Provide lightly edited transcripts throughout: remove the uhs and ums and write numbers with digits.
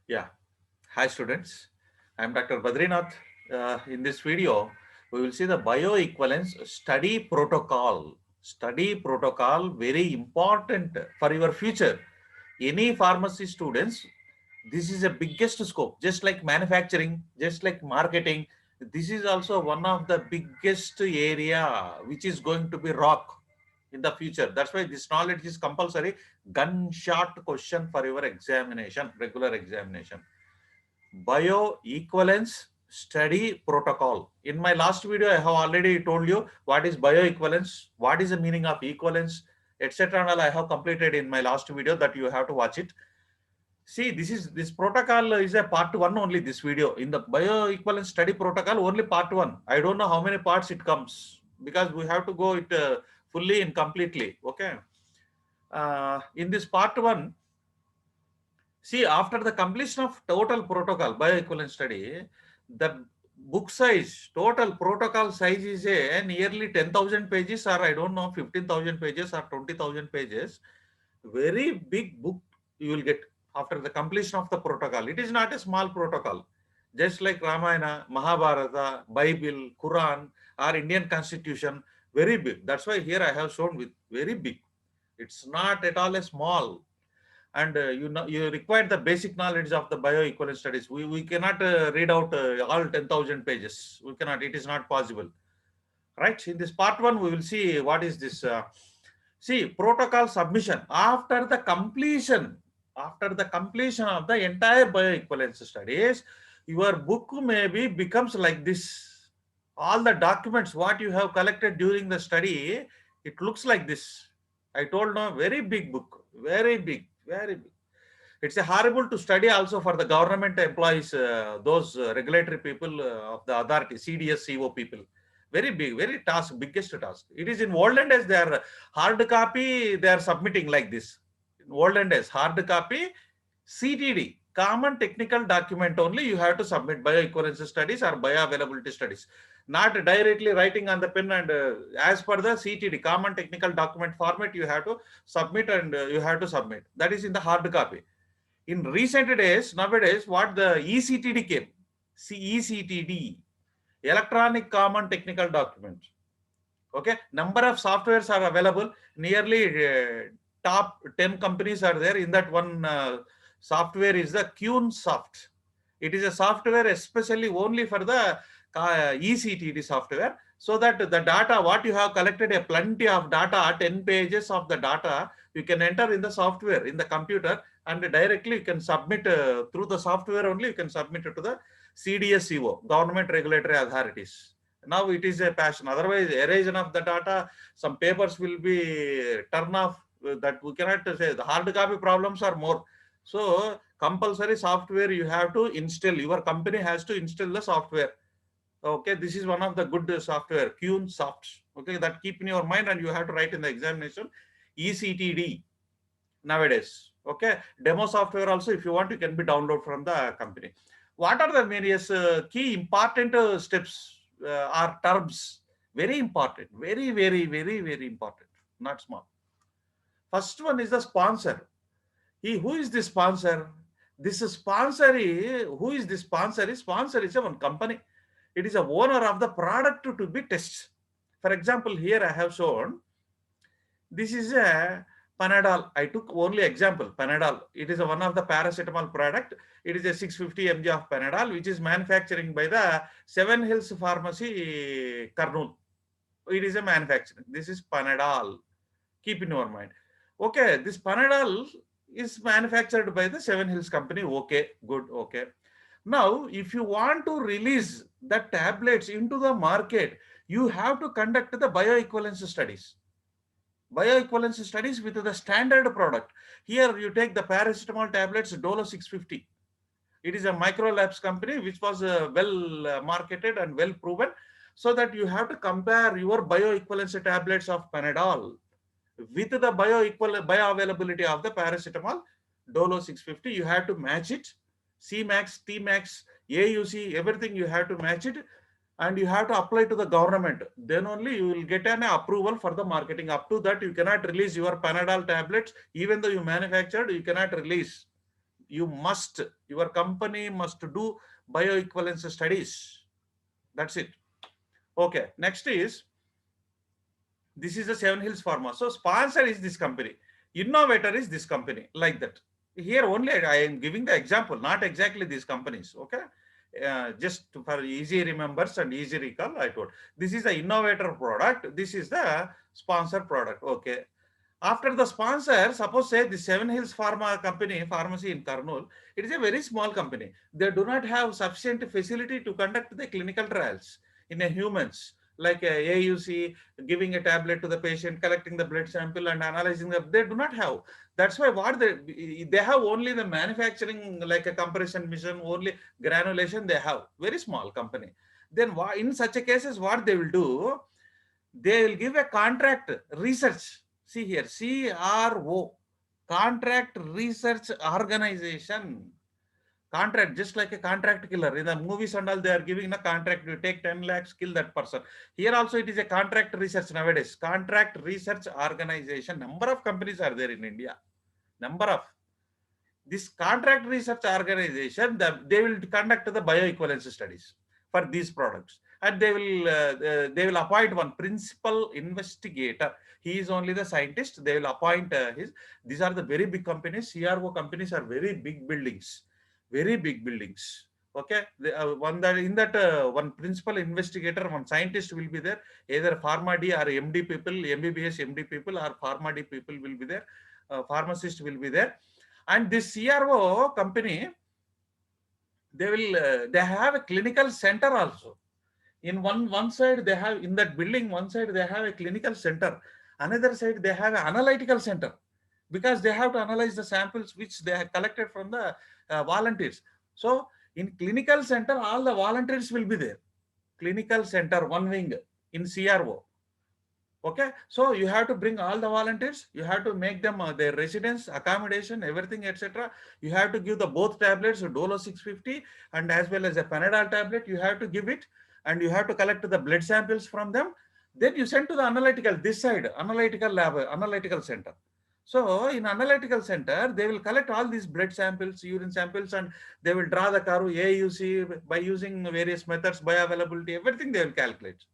Yeah. Hi, students. I'm Dr. Badari Nath. In this video, we will see the bioequivalence study protocol. Study protocol, very important for your future. Any pharmacy students, this is a biggest scope, just like manufacturing, just like marketing. This is also one of the biggest area which is going to be rock in the future. That's why this knowledge is compulsory. Gunshot question for your examination, regular examination. Bioequivalence study protocol. In my last video, I have already told you what is bioequivalence, what is the meaning of equivalence, etc. And all I have completed in my last video that you have to watch it. See, this protocol is a part one only. This video in the bioequivalence study protocol only part one. I don't know how many parts it comes because we have to go it fully and completely. Okay. In this part one, see, after the completion of total protocol bioequivalence study, the book size, total protocol size is a nearly 10,000 pages, or I don't know, 15,000 pages or 20,000 pages. Very big book you will get after the completion of the protocol. It is not a small protocol. Just like Ramayana, Mahabharata, Bible, Quran, or Indian Constitution, very big. That's why here I have shown with very big. It's not at all a small. And you know, you require the basic knowledge of the bioequivalence studies. We cannot read out all 10,000 pages. We cannot. It is not possible. Right. In this part one, we will see what is this. See, protocol submission after the completion. After the completion of the entire bioequivalence studies, your book maybe becomes like this. All the documents what you have collected during the study, it looks like this. I told no, very big book, very big, very big. It's a horrible to study also for the government employees, those regulatory people of the authority, CDS, CO people. Very big, very task, biggest task. It is in olden days, they are hard copy, they are submitting like this. In olden days, hard copy, CTD, common technical document only you have to submit bioequivalence studies or bioavailability studies. Not directly writing on the pen and as per the CTD, common technical document format, you have to submit and you have to submit. That is in the hard copy. In recent days, nowadays, what the ECTD came, ECTD, electronic common technical document. Okay, number of softwares are available. Nearly top 10 companies are there. In that one software is the QSoft. It is a software especially only for the ECTD software, so that the data what you have collected, a plenty of data, 10 pages of the data, you can enter in the software in the computer, and directly you can submit through the software only. You can submit it to the CDSCO, government regulatory authorities. Now it is a passion. Otherwise, erosion of the data, some papers will be turn off. That we cannot say. The hard copy problems are more. So compulsory software you have to install. Your company has to install the software. Okay, this is one of the good software, QSoft. Okay, that keep in your mind, and you have to write in the examination ECTD nowadays. Okay, demo software also, if you want, you can be download from the company. What are the various key important steps or terms? Very important, very, very, very, very important, not small. First one is the sponsor. Who is the sponsor? This sponsor is, who is the sponsor? Sponsor is a one company. It is a owner of the product to be tested. For example, here I have shown, this is a Panadol. I took only example, Panadol. It is one of the paracetamol product. It is a 650 mg of Panadol, which is manufacturing by the Seven Hills Pharmacy, Kurnool. It is a manufacturing. This is Panadol. Keep in your mind. Okay, this Panadol is manufactured by the Seven Hills company. Okay, good, okay. Now, if you want to release the tablets into the market, you have to conduct the bioequivalence studies. Bioequivalence studies with the standard product. Here you take the paracetamol tablets, Dolo 650. It is a micro labs company which was well marketed and well proven, so that you have to compare your bioequivalence tablets of Panadol with the bioavailability of the paracetamol Dolo 650. You have to match it. Cmax, Tmax, AUC, everything you have to match it, and you have to apply to the government. Then only you will get an approval for the marketing. Up to that, you cannot release your Panadol tablets. Even though you manufactured, you cannot release. your company must do bioequivalence studies. That's it. Okay, next is, this is the Seven Hills Pharma. So sponsor is this company, innovator is this company, like that. Here only I am giving the example, not exactly these companies. Okay, just for easy remembers and easy recall, I told this is the innovator product, this is the sponsor product. Okay, after the sponsor, suppose say the Seven Hills Pharma company, pharmacy in Kurnool, it is a very small company. They do not have sufficient facility to conduct the clinical trials in a humans, like a AUC, giving a tablet to the patient, collecting the blood sample and analyzing the, they do not have. That's why what they have only the manufacturing, like a compression mission, only granulation they have, very small company. Then in such a cases, what they will do, they will give a contract research. See here, CRO, contract research organization. Contract, just like a contract killer. In the movies and all, they are giving a contract. You take 10 lakhs, kill that person. Here also it is a contract research nowadays. Contract research organization. Number of companies are there in India. Number of. This contract research organization, they will conduct the bioequivalence studies for these products, and they will appoint one principal investigator. He is only the scientist. They will appoint his. These are the very big companies. CRO companies are very big buildings, very big buildings. Okay, one that in that one principal investigator, one scientist will be there. Either pharma D or MD people, MBBS MD people or pharma D people will be there. Pharmacist will be there. And this CRO company, they have a clinical center also. In one side they have, in that building, one side they have a clinical center, another side they have an analytical center, because they have to analyze the samples which they have collected from the volunteers. So in clinical center, all the volunteers will be there. Clinical center, one wing in CRO. Okay, so you have to bring all the volunteers, you have to make them their residence, accommodation, everything, etc. You have to give the both tablets, Dolo 650 and as well as a Panadol tablet, you have to give it, and you have to collect the blood samples from them. Then you send to the analytical, this side, analytical lab, analytical center. So in analytical center, they will collect all these blood samples, urine samples, and they will draw the curve AUC by using various methods, bioavailability, everything they will calculate.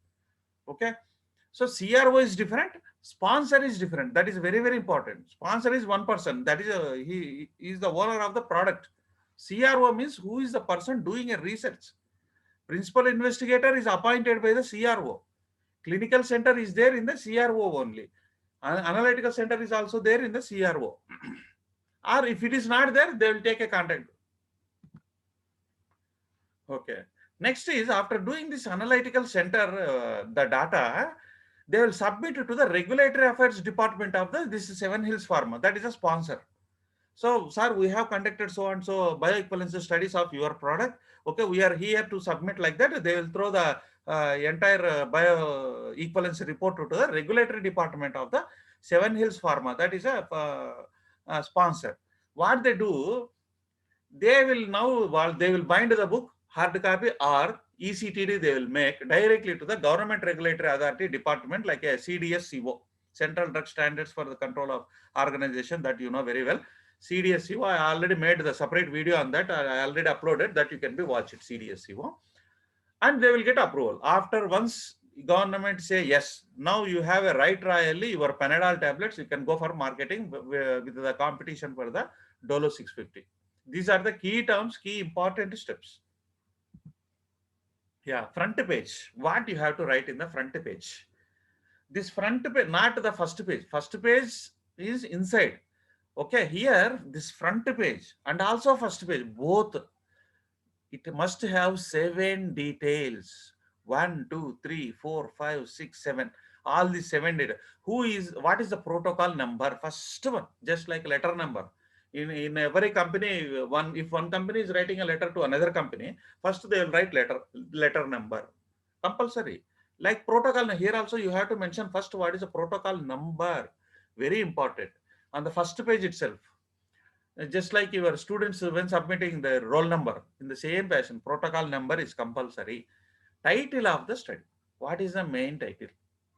Okay. So CRO is different, sponsor is different. That is very, very important. Sponsor is one person. That is he is the owner of the product. CRO means who is the person doing a research. Principal investigator is appointed by the CRO. Clinical center is there in the CRO only. Analytical center is also there in the CRO. Or if it is not there, they will take a contract. Okay. Next is, after doing this analytical center, the data, they will submit it to the regulatory affairs department of this Seven Hills Pharma. That is a sponsor. So, sir, we have conducted so and so bioequivalence studies of your product. Okay, we are here to submit, like that. They will throw the entire bioequivalence report to the regulatory department of the Seven Hills Pharma. That is a sponsor. What they do, they will now, they will bind the book, hard copy, or ECTD they will make directly to the government regulatory authority department, like a CDSCO, Central Drug Standards for the Control of Organization, that you know very well. CDSCO, I already made the separate video on that. I already uploaded that, you can be watch it, CDSCO. And they will get approval. After once government say, yes, now you have a right trial, your Panadol tablets, you can go for marketing with the competition for the Dolo 650. These are the key terms, key important steps. Yeah, front page. What you have to write in the front page? This front page, not the first page. First page is inside. Okay, here this front page and also first page, both, it must have 7 details. 1, 2, 3, 4, 5, 6, 7. All these 7 data. What is the protocol number? First one, just like letter number. In every company, if one company is writing a letter to another company, first they will write letter number, compulsory. Like protocol, here also you have to mention first what is the protocol number, very important, on the first page itself. Just like your students when submitting the roll number, in the same fashion, protocol number is compulsory. Title of the study, what is the main title?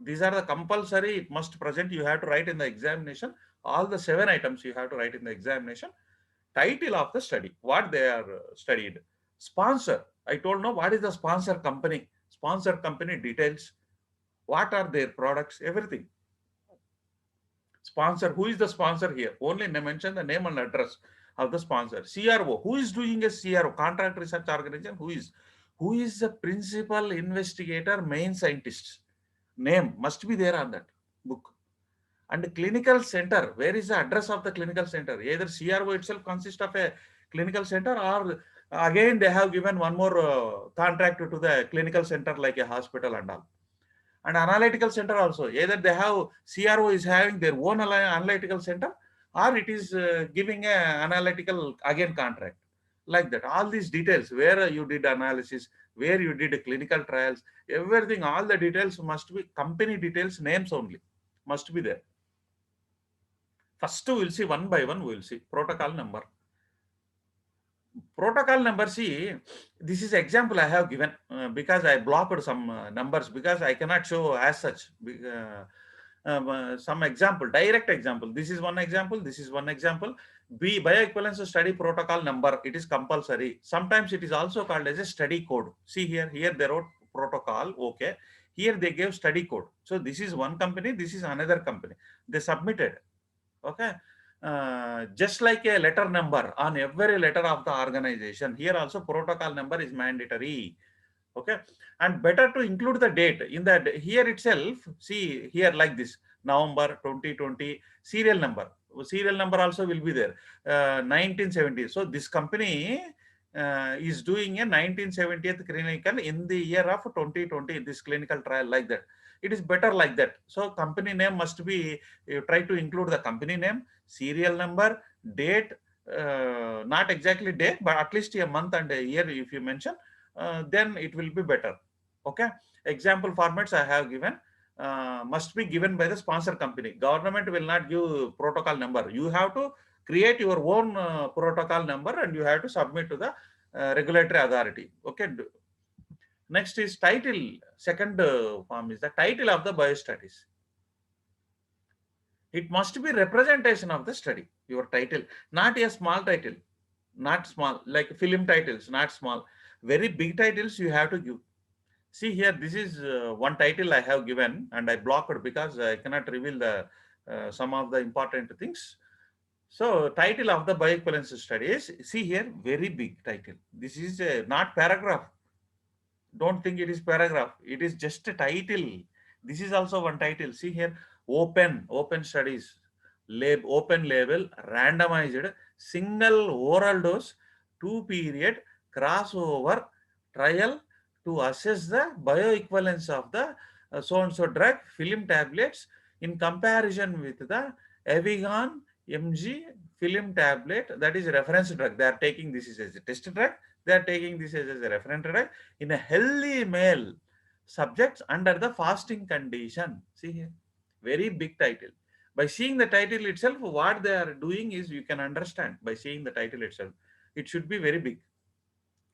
These are the compulsory, it must present, you have to write in the examination. All the 7 items you have to write in the examination. Title of the study, what they are studied. Sponsor, I told no, what is the sponsor company? Sponsor company details, what are their products, everything. Sponsor, who is the sponsor here? Only mention the name and address of the sponsor. CRO, who is doing a CRO, contract research organization, who is the principal investigator, main scientist? Name must be there on that book. And clinical center, where is the address of the clinical center? Either CRO itself consists of a clinical center, or again they have given one more contract to the clinical center like a hospital and all. And analytical center also, either they have, CRO is having their own analytical center, or it is giving a analytical again contract, like that. All these details, where you did analysis, where you did clinical trials, everything, all the details must be company details, names only must be there. First we'll see one by one, we'll see protocol number. Protocol number, see, this is example I have given because I blocked some numbers because I cannot show as such. Some example, direct example. This is one example. This is one example. Bioequivalence study protocol number. It is compulsory. Sometimes it is also called as a study code. See here. Here they wrote protocol. Okay. Here they gave study code. So this is one company. This is another company. They submitted. Okay. Just like a letter number on every letter of the organization, here also protocol number is mandatory. Okay, and better to include the date in that here itself. See here like this, November 2020, serial number also will be there, 1970. So this company is doing a 1970th clinical in the year of 2020, this clinical trial, like that. It is better like that. So company name must be, you try to include the company name, serial number, date, not exactly date, but at least a month and a year if you mention, then it will be better. Okay, example formats I have given, must be given by the sponsor company. Government will not give protocol number. You have to create your own protocol number and you have to submit to the regulatory authority. Okay. Next is title. Second form is the title of the biostudies. It must be representation of the study, your title, not a small title, not small, like film titles, not small. Very big titles you have to give. See here, this is one title I have given and I blocked because I cannot reveal the some of the important things. So title of the bioequivalence studies, see here, very big title. This is not paragraph. Don't think it is paragraph. It is just a title. This is also one title. See here, open studies, open label, randomized, single oral dose, 2-period crossover trial to assess the bioequivalence of the so-and-so drug, film tablets in comparison with the Avigan MG film tablet, that is reference drug. They are taking this as a test drug. They are taking this as a reference drug in a healthy male subjects under the fasting condition. See here, very big title. By seeing the title itself, what they are doing is, you can understand by seeing the title itself. It should be very big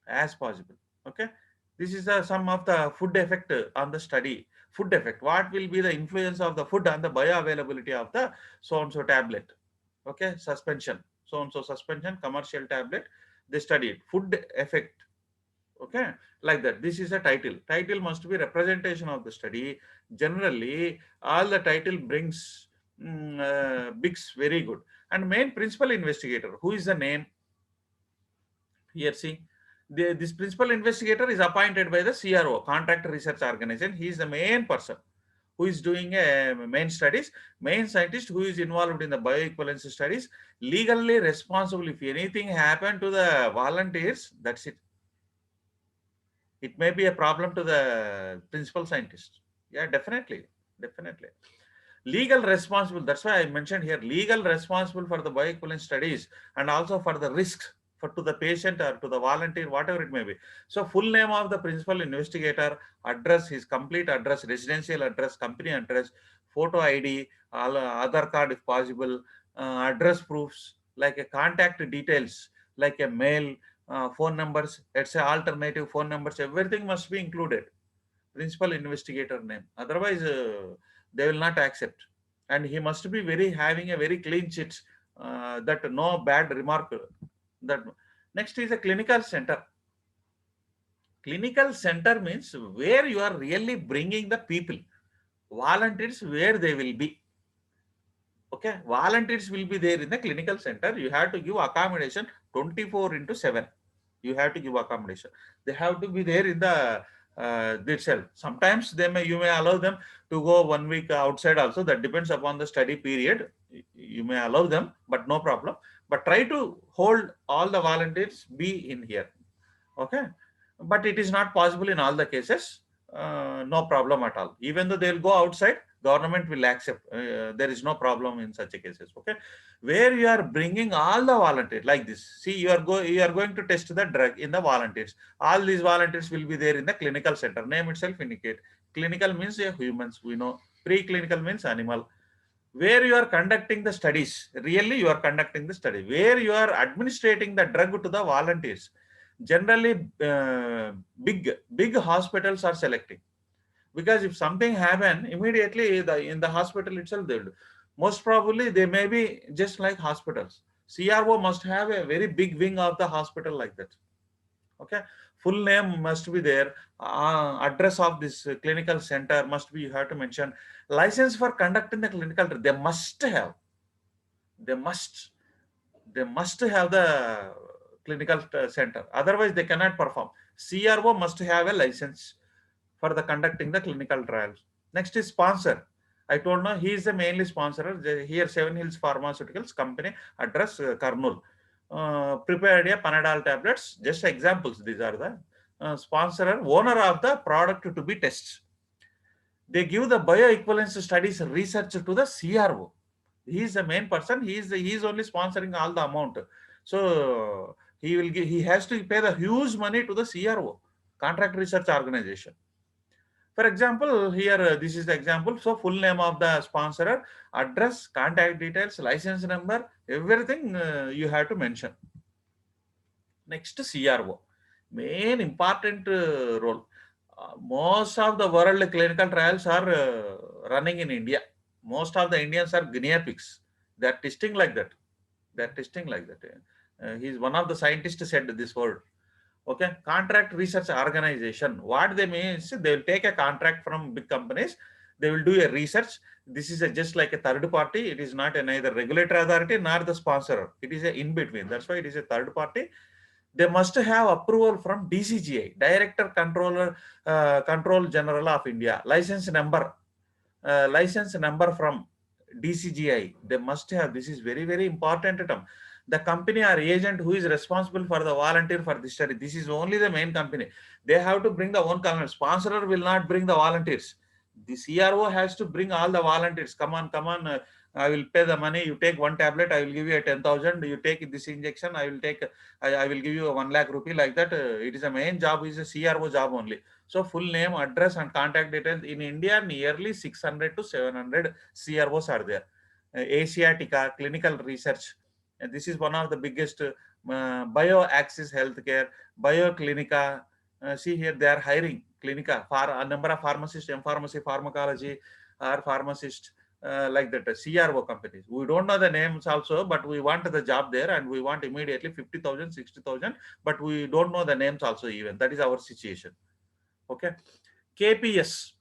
as possible. Okay. This is some of the food effect on the study. Food effect. What will be the influence of the food on the bioavailability of the so-and-so tablet? Okay. Suspension. So-and-so suspension, commercial tablet. They studied food effect. Okay, like that. This is a title. Title must be representation of the study. Generally all the title brings bigs very good. And main principal investigator, who is the name here? See, this principal investigator is appointed by the CRO, contract research organization. He is the main person who is doing a main studies, main scientist who is involved in the bioequivalence studies, legally responsible. If anything happened to the volunteers, that's it. It may be a problem to the principal scientist. Yeah, definitely. Definitely. Legal responsible. That's why I mentioned here, legal responsible for the bioequivalence studies and also for the risks for to the patient or to the volunteer, whatever it may be. So full name of the principal investigator, address, his complete address, residential address, company address, photo ID, Aadhaar card if possible, address proofs, like a contact details, like a mail, phone numbers, let's say alternative phone numbers, everything must be included. Principal investigator name. Otherwise, they will not accept. And he must be very having a very clean sheet, that no bad remark That next is a clinical center. Clinical center means where you are really bringing the people, volunteers where they will be. Okay, volunteers will be there in the clinical center. You have to give accommodation 24 into 7. You have to give accommodation. They have to be there in the itself. Sometimes you may allow them to go 1 week outside also. That depends upon the study period. You may allow them, but no problem. But try to hold all the volunteers be in here. Okay, but it is not possible in all the cases. No problem at all. Even though they will go outside, government will accept. There is no problem in such a cases. Okay, where you are bringing all the volunteers like this. See, you are going to test the drug in the volunteers. All these volunteers will be there in the clinical center. Name itself indicate. Clinical means humans. We know. Preclinical means animal. Where you are conducting the studies, really you are conducting the study. Where you are administrating the drug to the volunteers. Generally, big hospitals are selecting, because if something happen immediately in the hospital itself they will do. Most probably they may be just like hospitals. CRO must have a very big wing of the hospital like that. Okay, full name must be there. Address of this clinical center must be, you have to mention. License for conducting the clinical, they must have. They must have the clinical center. Otherwise, they cannot perform. CRO must have a license for the conducting the clinical trials. Next is sponsor. I told no, he is the mainly sponsor. Here, Seven Hills Pharmaceuticals company, address Kurnool. Prepared a Panadol tablets. Just examples. These are the sponsor, owner of the product to be tested. They give the bioequivalence studies research to the CRO. He is the main person. He is only sponsoring all the amount. So he has to pay the huge money to the CRO, contract research organization. For example, here this is the example. So full name of the sponsor, address, contact details, license number, everything you have to mention. Next, CRO, main important role. Most of the world clinical trials are running in India. Most of the Indians are guinea pigs. They are testing like that. They are testing like that. He's one of the scientists said this word. Okay, contract research organization. What they mean is they will take a contract from big companies. They will do a research. This is just like a third party. It is not a neither regulatory authority nor the sponsor. It is a in between. That's why it is a third party. They must have approval from DCGI, Director Control General of India, license number from DCGI. They must have. This is very, very important term. The company or agent who is responsible for the volunteer for this study. This is only the main company. They have to bring the own company. Sponsor will not bring the volunteers. The CRO has to bring all the volunteers. Come on, come on. I will pay the money. You take one tablet. I will give you a 10,000. You take this injection. I will take. I will give you a 1 lakh rupee like that. It is a main job. Is a CRO job only. So full name, address, and contact details. In India, nearly 600 to 700 CROs are there. Asiatic Clinical Research. And this is one of the biggest. BioAccess Healthcare, BioClinica. See here, they are hiring Clinica for a number of pharmacists, pharmacy, pharmacology, or pharmacists. Like that, CRO companies. We don't know the names also, but we want the job there and we want immediately 50,000, 60,000, but we don't know the names also even. That is our situation. Okay. KPS,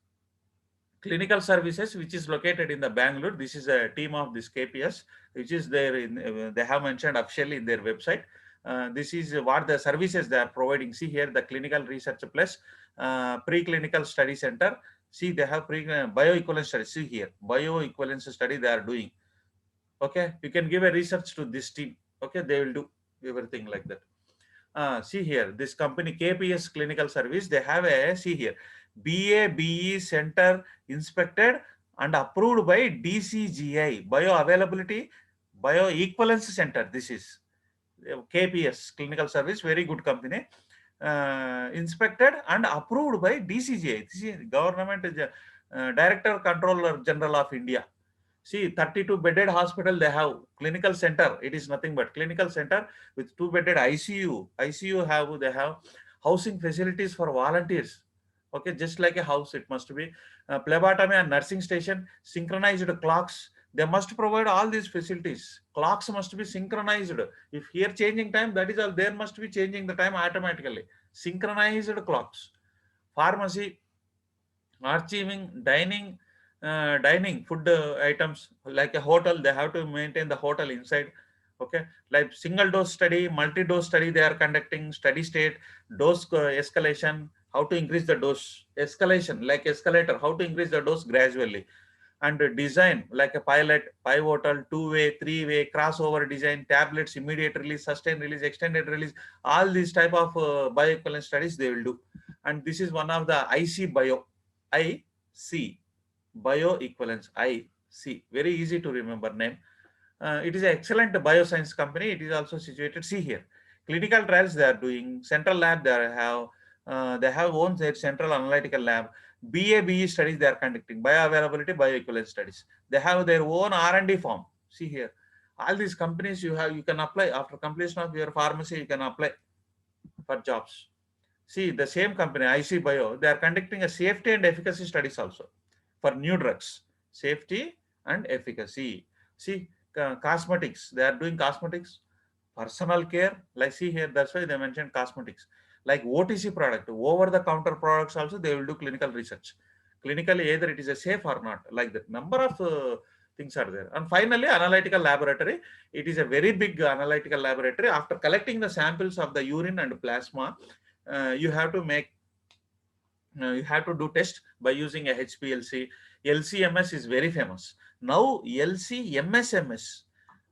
Clinical Services, which is located in the Bangalore. This is a team of this KPS, which is there in, they have mentioned officially in their website. This is what the services they are providing. See here, the clinical research plus preclinical study center. See, they have bioequivalence study. See here, bioequivalence study they are doing. Okay, you can give a research to this team. Okay, they will do everything like that. See here, this company KPS Clinical Service, they have a, see here, BE center inspected and approved by DCGI, Bioavailability Bioequivalence Center. This is KPS Clinical Service, very good company. Inspected and approved by DCGI. This is government Director Controller General of India. See, 32 bedded hospital they have, clinical center. It is nothing but clinical center with 2 bedded ICU. They have housing facilities for volunteers. Okay, just like a house, it must be. Phlebotomy and nursing station, synchronized clocks, They must provide all these facilities. Clocks must be synchronized. If here changing time, that is all. There must be changing the time automatically. Synchronized clocks. Pharmacy, archiving, dining food items like a hotel. They have to maintain the hotel inside. Okay, like single dose study, multi dose study. They are conducting steady state dose escalation. How to increase the dose escalation, like escalator. How to increase the dose gradually, and design like a pilot, pivotal, two-way, three-way, crossover design, tablets, immediate release, sustained release, extended release, all these type of bioequivalence studies they will do. And this is one of the IC bioequivalence, IC, very easy to remember name. It is an excellent bioscience company. It is also situated. See here, clinical trials they are doing. Central lab they have own their central analytical lab. BE studies they are conducting. Bioavailability, bioequivalence studies. They have their own R&D firm. See here, all these companies you can apply after completion of your pharmacy. You can apply for jobs. See the same company IC Bio. They are conducting a safety and efficacy studies also for new drugs. Safety and efficacy. See cosmetics. They are doing cosmetics, personal care. Like see here, that's why they mentioned cosmetics. Like OTC product, over the counter products also they will do clinical research. Clinically, either it is a safe or not. Like that, number of things are there. And finally, analytical laboratory. It is a very big analytical laboratory. After collecting the samples of the urine and plasma, you have to make you have to do test by using a HPLC. LCMS is very famous. Now LCMSMS,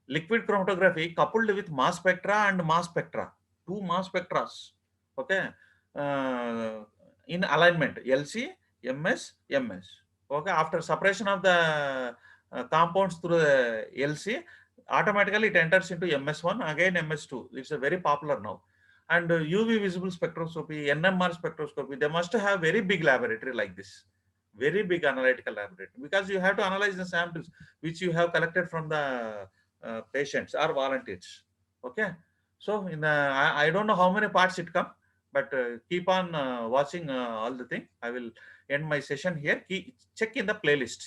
liquid chromatography coupled with mass spectra and mass spectra, two mass spectras. Okay, uh, in alignment LCMSMS. Okay, after separation of the compounds through the LC, automatically it enters into MS1, again MS2. It's a very popular now. And UV visible spectroscopy, NMR spectroscopy, they must have very big laboratory like this, very big analytical laboratory, because you have to analyze the samples which you have collected from the patients or volunteers. Okay, so I don't know how many parts it come, but keep on watching all the thing. I will end my session here. Check in the playlist.